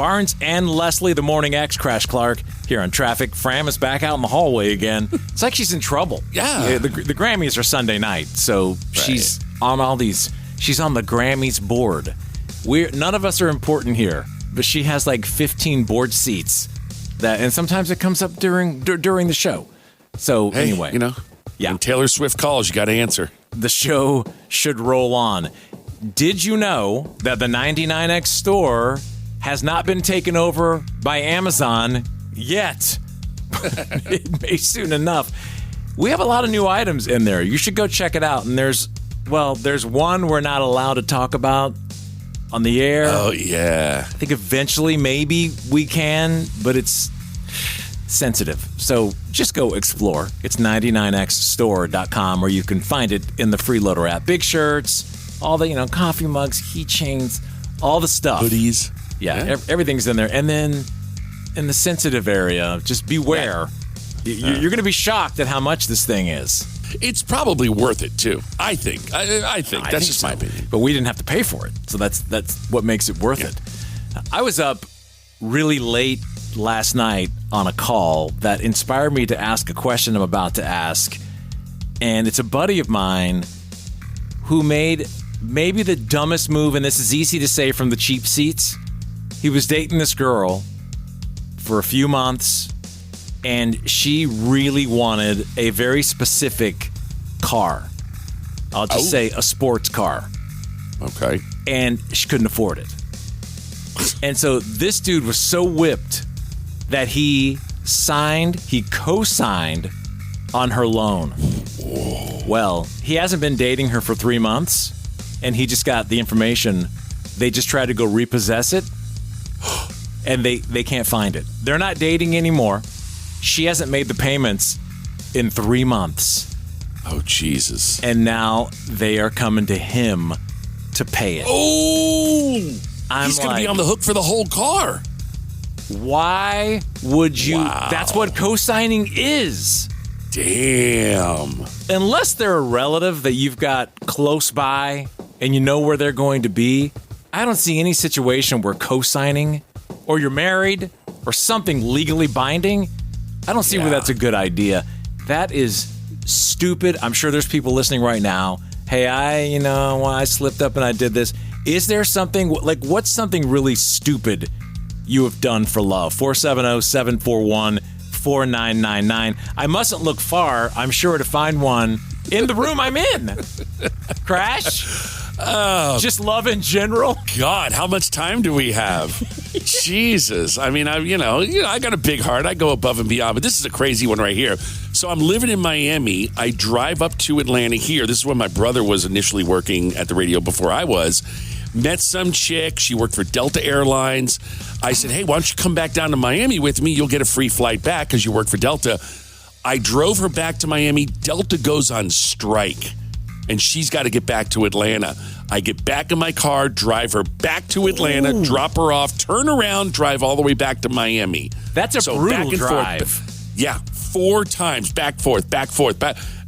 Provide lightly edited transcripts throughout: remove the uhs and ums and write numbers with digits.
Barnes and Leslie, the Morning X, Crash Clark, here on Traffic. Fram is back out in the hallway again. It's like she's in trouble. Yeah. The Grammys are Sunday night, so she's on she's on the Grammys board. None of us are important here, but she has like 15 board seats, and sometimes it comes up during the show. So anyway. When Taylor Swift calls, you got to answer. The show should roll on. Did you know that the 99X store has not been taken over by Amazon yet? It may soon enough. We have a lot of new items in there. You should go check it out. And there's one we're not allowed to talk about on the air. Oh, yeah. I think eventually maybe we can, but it's sensitive. So just go explore. It's 99xstore.com, where you can find it in the Freeloader app. Big shirts, all the, coffee mugs, keychains, all the stuff. Hoodies. Yeah. Everything's in there. And then in the sensitive area, just beware. Yeah. You're going to be shocked at how much this thing is. It's probably worth it, too. I think. I think. That's just my opinion. But we didn't have to pay for it. So that's what makes it worth it. I was up really late last night on a call that inspired me to ask a question I'm about to ask. And it's a buddy of mine who made maybe the dumbest move, and this is easy to say from the cheap seats. He was dating this girl for a few months, and she really wanted a very specific car. I'll just say a sports car. Okay. And she couldn't afford it. And so this dude was so whipped that he co-signed on her loan. Whoa. Well, he hasn't been dating her for 3 months, and he just got the information. They just tried to go repossess it, and they can't find it. They're not dating anymore. She hasn't made the payments in 3 months. Oh, Jesus. And now they are coming to him to pay it. Oh! He's going to be on the hook for the whole car. Why would you? Wow. That's what co-signing is. Damn. Unless they're a relative that you've got close by and you know where they're going to be, I don't see any situation where co-signing, or you're married, or something legally binding, I don't see where that's a good idea. That is stupid. I'm sure there's people listening right now. Hey, I slipped up and I did this. Is there something, what's something really stupid you have done for love? 470-741-4999. I mustn't look far, I'm sure, to find one in the room I'm in. Crash? Just love in general? God, how much time do we have? Jesus. I mean, I got a big heart. I go above and beyond, but this is a crazy one right here. So I'm living in Miami. I drive up to Atlanta here. This is when my brother was initially working at the radio before I was. Met some chick. She worked for Delta Airlines. I said, hey, why don't you come back down to Miami with me? You'll get a free flight back because you work for Delta. I drove her back to Miami. Delta goes on strike, and she's got to get back to Atlanta. I get back in my car, drive her back to Atlanta, drop her off, turn around, drive all the way back to Miami. That's a brutal drive. Yeah, 4 times, back, forth.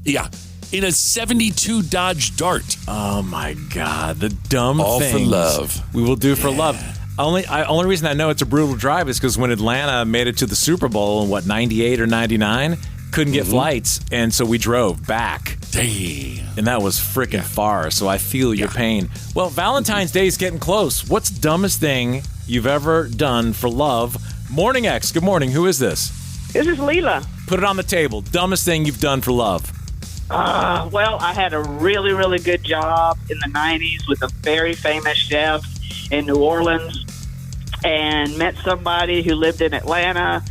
Yeah, in a 72 Dodge Dart. Oh, my God. The dumb all things for love. We will do for love. Only reason I know it's a brutal drive is because when Atlanta made it to the Super Bowl in, 98 or 99, couldn't get flights, and so we drove back. Damn. And that was freaking far, so I feel your pain. Well, Valentine's Day is getting close. What's the dumbest thing you've ever done for love? Morning X, good morning. Who is this? This is Leela. Put it on the table. Dumbest thing you've done for love. Well, I had a really, really good job in the 90s with a very famous chef in New Orleans, and met somebody who lived in Atlanta.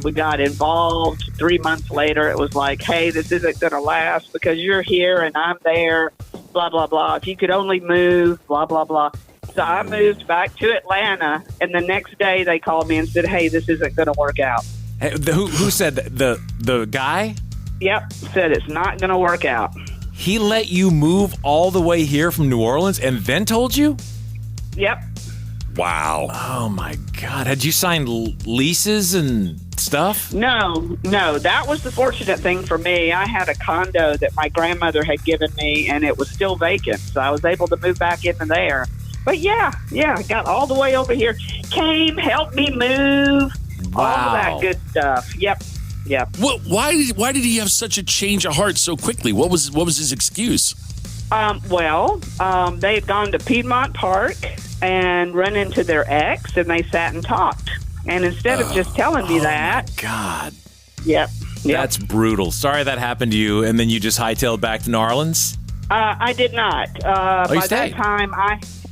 We got involved. 3 months later, it was like, hey, this isn't going to last because you're here and I'm there, blah, blah, blah. If you could only move, blah, blah, blah. So I moved back to Atlanta, and the next day they called me and said, hey, this isn't going to work out. Hey, who said that? The guy? Yep, said it's not going to work out. He let you move all the way here from New Orleans and then told you? Yep. Wow. Oh, my God. Had you signed leases and stuff? No. That was the fortunate thing for me. I had a condo that my grandmother had given me, and it was still vacant. So I was able to move back into there. But yeah, got all the way over here. Came, helped me move, all of that good stuff. Yep. Why did he have such a change of heart so quickly? What was his excuse? They had gone to Piedmont Park and run into their ex, and they sat and talked. And instead of just telling me that, my God, yep, that's brutal. Sorry that happened to you, and then you just hightailed back to New Orleans. I did not. By that time,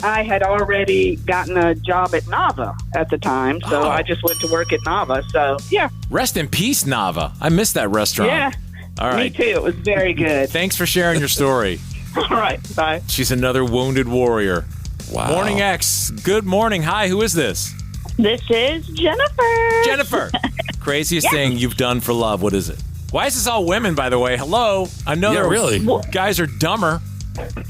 I had already gotten a job at Nava at the time, so I just went to work at Nava. So yeah. Rest in peace, Nava. I missed that restaurant. Yeah. All right. Me too. It was very good. Thanks for sharing your story. All right. Bye. She's another wounded warrior. Wow. Morning X. Good morning. Hi, who is this? This is Jennifer. Jennifer. Craziest thing you've done for love. What is it? Why is this all women, by the way? Hello. I know really. Guys are dumber.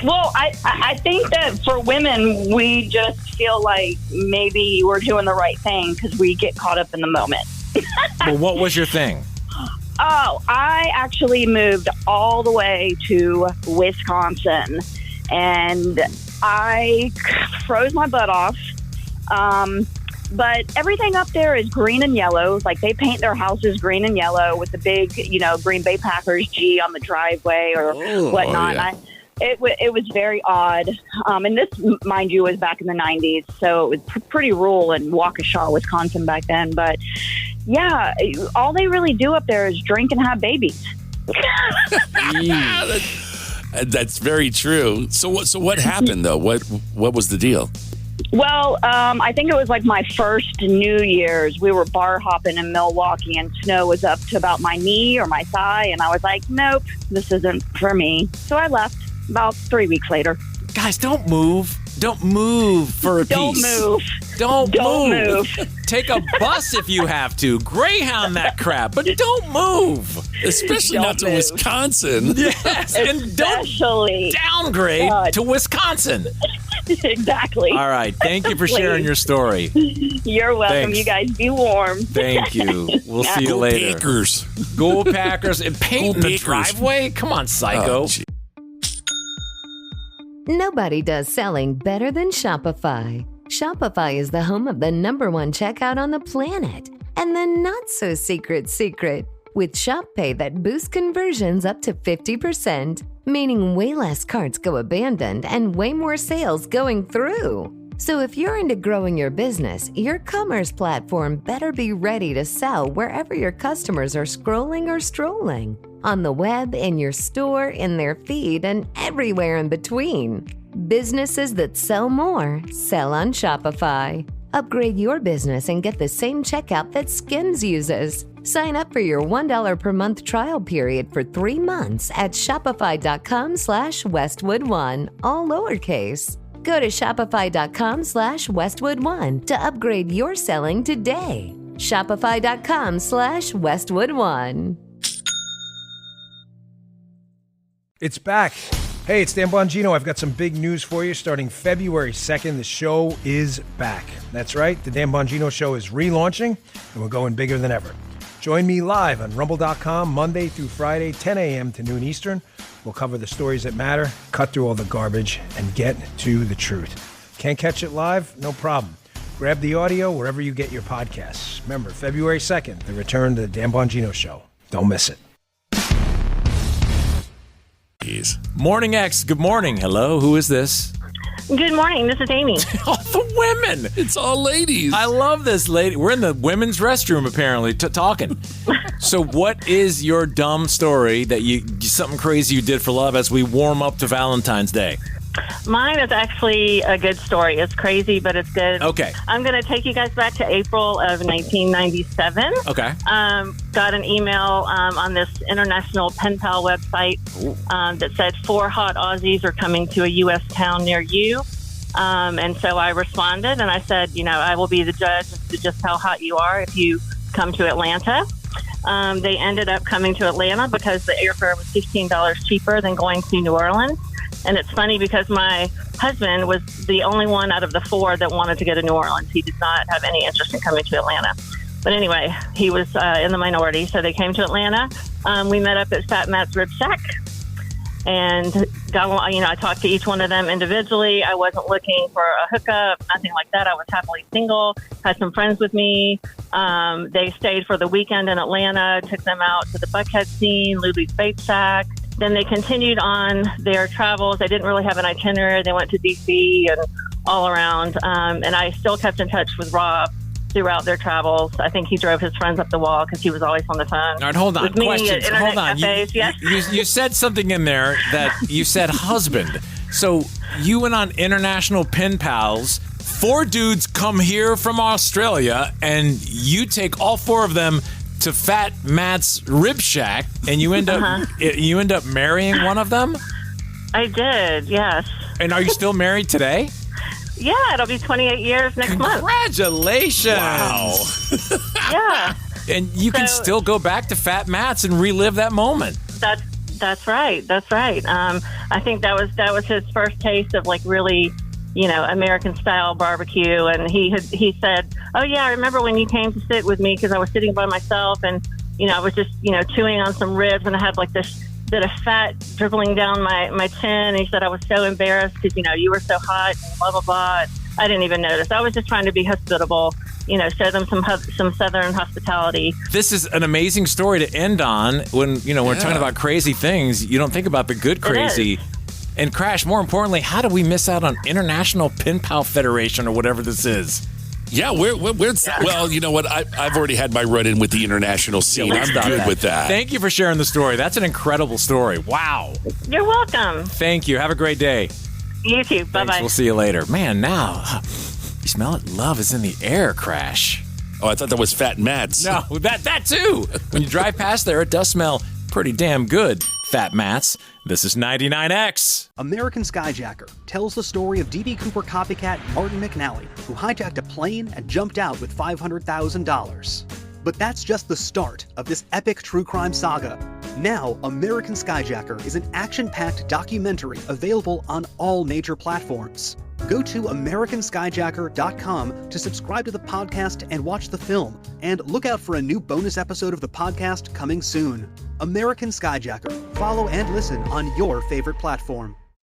Well, I think that for women, we just feel like maybe we're doing the right thing because we get caught up in the moment. Well, what was your thing? Oh, I actually moved all the way to Wisconsin, and I froze my butt off. But everything up there is green and yellow. Like, they paint their houses green and yellow with the big, Green Bay Packers G on the driveway or whatnot. Yeah. It was very odd. And this, mind you, was back in the 90s. So it was pretty rural in Waukesha, Wisconsin back then. But yeah, all they really do up there is drink and have babies. That's very true. So what happened though? What was the deal? Well, I think it was like my first New Year's. We were bar hopping in Milwaukee, and snow was up to about my knee or my thigh. And I was like, nope, this isn't for me. So I left about 3 weeks later. Guys, don't move. Don't move for a piece. Don't move. Take a bus if you have to. Greyhound that crap, but don't move. Especially not to Wisconsin. Yes, and don't downgrade to Wisconsin. Exactly. All right. Thank you for sharing your story. You're welcome. Thanks. You guys be warm. Thank you. We'll see you later. Packers. Go Packers. And painting the driveway? Come on, psycho. Nobody does selling better than Shopify. Shopify is the home of the #1 checkout on the planet. And the not-so-secret with Shop Pay that boosts conversions up to 50%, meaning way less carts go abandoned and way more sales going through. So if you're into growing your business, your commerce platform better be ready to sell wherever your customers are scrolling or strolling. On the web, in your store, in their feed, and everywhere in between. Businesses that sell more, sell on Shopify. Upgrade your business and get the same checkout that Skims uses. Sign up for your $1 per month trial period for 3 months at shopify.com/Westwood1, all lowercase. Go to shopify.com/Westwood1 to upgrade your selling today. Shopify.com/Westwood1. It's back. Hey, it's Dan Bongino. I've got some big news for you. Starting February 2nd, the show is back. That's right. The Dan Bongino Show is relaunching, and we're going bigger than ever. Join me live on Rumble.com Monday through Friday, 10 a.m. to noon Eastern. We'll cover the stories that matter, cut through all the garbage, and get to the truth. Can't catch it live? No problem. Grab the audio wherever you get your podcasts. Remember, February 2nd, the return to the Dan Bongino Show. Don't miss it. Morning X. Good morning. Hello. Who is this? Good morning. This is Amy. All the women. It's all ladies. I love this lady. We're in the women's restroom apparently talking. So what is your dumb story that something crazy you did for love as we warm up to Valentine's Day? Mine is actually a good story. It's crazy, but it's good. Okay. I'm going to take you guys back to April of 1997. Okay. Got an email on this international pen pal website that said 4 hot Aussies are coming to a U.S. town near you. And so I responded and I said, I will be the judge as to just how hot you are if you come to Atlanta. They ended up coming to Atlanta because the airfare was $15 cheaper than going to New Orleans. And it's funny because my husband was the only one out of the 4 that wanted to go to New Orleans. He did not have any interest in coming to Atlanta. But anyway, he was in the minority, so they came to Atlanta. We met up at Fat Matt's Rib Shack, and I talked to each one of them individually. I wasn't looking for a hookup, nothing like that. I was happily single, had some friends with me. They stayed for the weekend in Atlanta, took them out to the Buckhead scene, Lulu's Bait Shack. Then they continued on their travels. They didn't really have an itinerary. They went to D.C. and all around. And I still kept in touch with Rob throughout their travels. I think he drove his friends up the wall because he was always on the phone. All right, hold on. Questions. Hold on. You said something in there that you said husband. So you went on international pen pals. 4 dudes come here from Australia, and you take all 4 of them to Fat Matt's Rib Shack, and you end up marrying one of them? I did, yes. And are you still married today? Yeah, it'll be 28 years next month. Congratulations! Wow. Yeah. And you can still go back to Fat Matt's and relive that moment. That's right. That's right. I think that was his first taste of like really, American style barbecue. And he said, "Oh yeah, I remember when you came to sit with me because I was sitting by myself and I was just chewing on some ribs and I had like this bit of fat dribbling down my chin." And he said, "I was so embarrassed because you were so hot and blah blah blah." I didn't even notice. I was just trying to be hospitable, show them some Southern hospitality. This is an amazing story to end on when we're talking about crazy things. You don't think about the good crazy. And Crash, more importantly, how do we miss out on International Pen Pal Federation or whatever this is? Yeah, well, you know what? I've already had my run-in with the international scene. I'm good with that. Thank you for sharing the story. That's an incredible story. Wow. You're welcome. Thank you. Have a great day. You too. Bye-bye. We'll see you later. Man, now, you smell it? Love is in the air, Crash. Oh, I thought that was Fat Matt's. No, that too. When you drive past there, it does smell pretty damn good, Fat Matt's. This is 99X. American Skyjacker tells the story of D.B. Cooper copycat Martin McNally, who hijacked a plane and jumped out with $500,000. But that's just the start of this epic true crime saga. Now, American Skyjacker is an action-packed documentary available on all major platforms. Go to AmericanSkyjacker.com to subscribe to the podcast and watch the film. And look out for a new bonus episode of the podcast coming soon. American Skyjacker. Follow and listen on your favorite platform.